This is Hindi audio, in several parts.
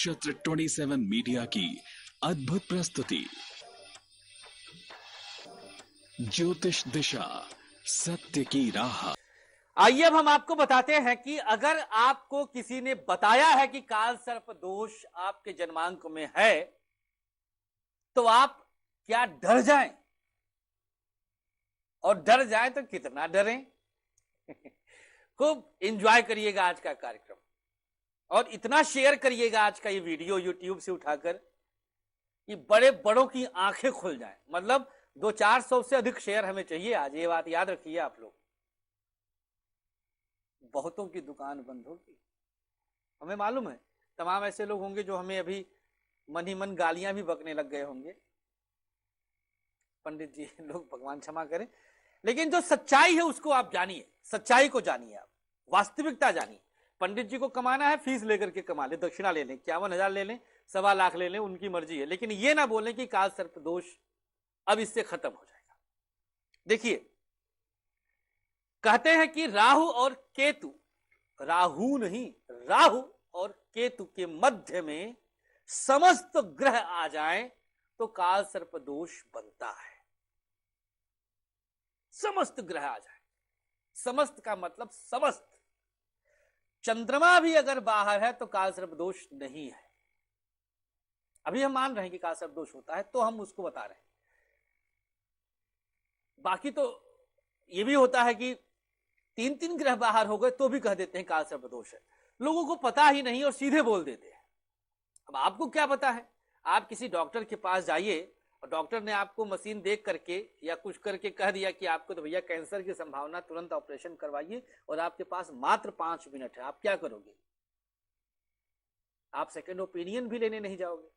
नक्षत्र 27 मीडिया की अद्भुत प्रस्तुति ज्योतिष दिशा सत्य की राह। आइए अब हम आपको बताते हैं कि अगर आपको किसी ने बताया है कि काल सर्प दोष आपके जन्मांक में है तो आप क्या डर जाएं, और डर जाएं तो कितना डरें। खूब एंजॉय करिएगा आज का कार्यक्रम और इतना शेयर करिएगा आज का ये वीडियो यूट्यूब से उठाकर कि बड़े बड़ों की आंखें खुल जाएं। मतलब 200-400 से अधिक शेयर हमें चाहिए आज, ये बात याद रखिए आप लोग। बहुतों की दुकान बंद होगी, हमें मालूम है। तमाम ऐसे लोग होंगे जो हमें अभी मन ही मन गालियां भी बकने लग गए होंगे। पंडित जी लोग भगवान क्षमा करें, लेकिन जो सच्चाई है उसको आप जानिए, सच्चाई को जानिए, आप वास्तविकता जानिए। पंडित जी को कमाना है, फीस लेकर के कमा ले, दक्षिणा ले लें, 51,000 ले लें, 1.25 लाख ले लें, उनकी मर्जी है। लेकिन ये ना बोलें कि काल सर्प दोष अब इससे खत्म हो जाएगा। देखिए, कहते हैं कि राहु और केतु, राहु नहीं, राहु और केतु के मध्य में समस्त ग्रह आ जाएं तो काल सर्प दोष बनता है। समस्त ग्रह आ जाए, समस्त का मतलब समस्त। चंद्रमा भी अगर बाहर है तो काल सर्प दोष नहीं है। अभी हम मान रहे हैं कि काल सर्प दोष होता है तो हम उसको बता रहे हैं। बाकी तो ये भी होता है कि 3-3 ग्रह बाहर हो गए तो भी कह देते हैं काल सर्प दोष है। लोगों को पता ही नहीं और सीधे बोल देते हैं। अब आपको क्या पता है? आप किसी डॉक्टर के पास जाइए और डॉक्टर ने आपको मशीन देख करके या कुछ करके कह दिया कि आपको तो भैया कैंसर की संभावना, तुरंत ऑपरेशन करवाइए, और आपके पास मात्र 5 मिनट है। आप क्या करोगे? आप सेकंड ओपिनियन भी लेने नहीं जाओगे।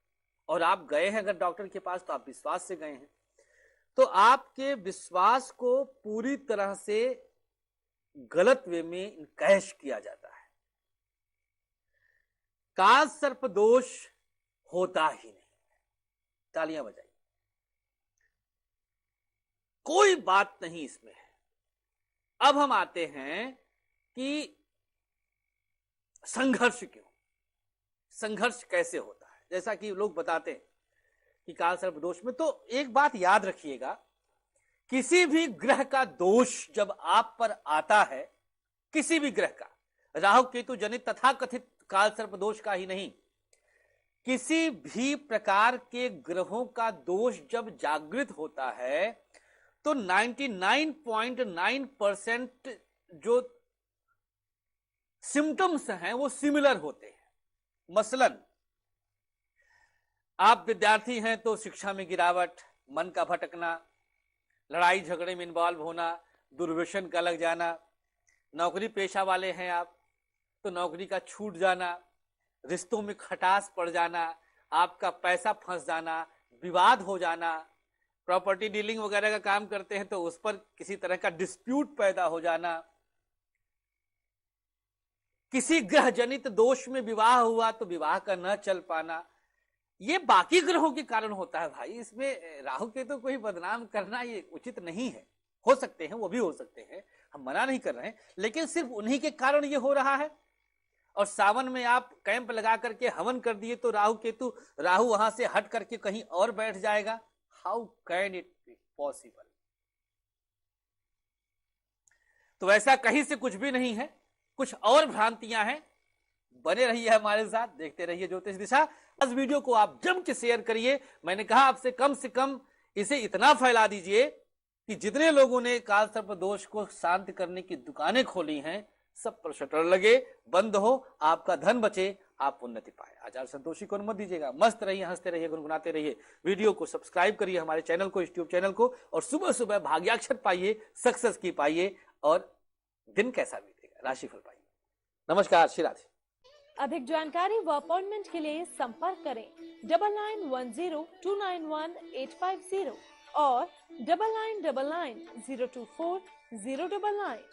और आप गए हैं अगर डॉक्टर के पास तो आप विश्वास से गए हैं, तो आपके विश्वास को पूरी तरह से गलत वे में इनकैश किया जाता है। काल सर्प दोष होता ही नहीं। तालियां बजाइए, कोई बात नहीं इसमें है। अब हम आते हैं कि संघर्ष क्यों, संघर्ष कैसे होता है। जैसा कि लोग बताते हैं कि काल सर्प दोष में, तो एक बात याद रखिएगा, किसी भी ग्रह का दोष जब आप पर आता है, किसी भी ग्रह का, राहु केतु जनित तथा कथित काल सर्प दोष का ही नहीं, किसी भी प्रकार के ग्रहों का दोष जब जागृत होता है तो 99.9% जो सिम्टम्स हैं वो सिमिलर होते हैं। मसलन आप विद्यार्थी हैं तो शिक्षा में गिरावट, मन का भटकना, लड़ाई झगड़े में इन्वॉल्व होना, दुर्व्यसन का लग जाना। नौकरी पेशा वाले हैं आप तो नौकरी का छूट जाना, रिश्तों में खटास पड़ जाना, आपका पैसा फंस जाना, विवाद हो जाना। प्रॉपर्टी डीलिंग वगैरह का काम करते हैं तो उस पर किसी तरह का डिस्प्यूट पैदा हो जाना। किसी ग्रह जनित दोष में विवाह हुआ तो विवाह का न चल पाना। ये बाकी ग्रहों के कारण होता है भाई। इसमें राहु के तो कोई बदनाम करना ये उचित नहीं है। हो सकते हैं, वो भी हो सकते हैं, हम मना नहीं कर रहे हैं, लेकिन सिर्फ उन्हीं के कारण ये हो रहा है। और सावन में आप कैंप लगा करके हवन कर दिए तो राहु वहां से हट करके कहीं और बैठ जाएगा। How can it be possible? तो ऐसा कहीं से कुछ भी नहीं है, कुछ और भ्रांतियां हैं। बने रहिए हमारे साथ, देखते रहिए ज्योतिष दिशा। इस वीडियो को आप जम के शेयर करिए। मैंने कहा आपसे कम से कम इसे इतना फैला दीजिए कि जितने लोगों ने काल सर्प दोष को शांत करने की दुकानें खोली हैं, सब पर शटर लगे, बंद हो, आपका धन बचे, आप उन्नति पाए। आचार संतोषी को मत दीजिएगा। मस्त रहिए, हंसते रहिए, गुनगुनाते रहिए। वीडियो को सब्सक्राइब करिए, हमारे चैनल को, यूट्यूब चैनल को, और सुबह सुबह भाग्याक्षर पाइए, सक्सेस की पाइए, और दिन कैसा बीतेगा राशिफल पाइए। नमस्कार, श्री राधे। अधिक जानकारी व अपॉइंटमेंट के लिए संपर्क करें 9910291850 और 9999024099।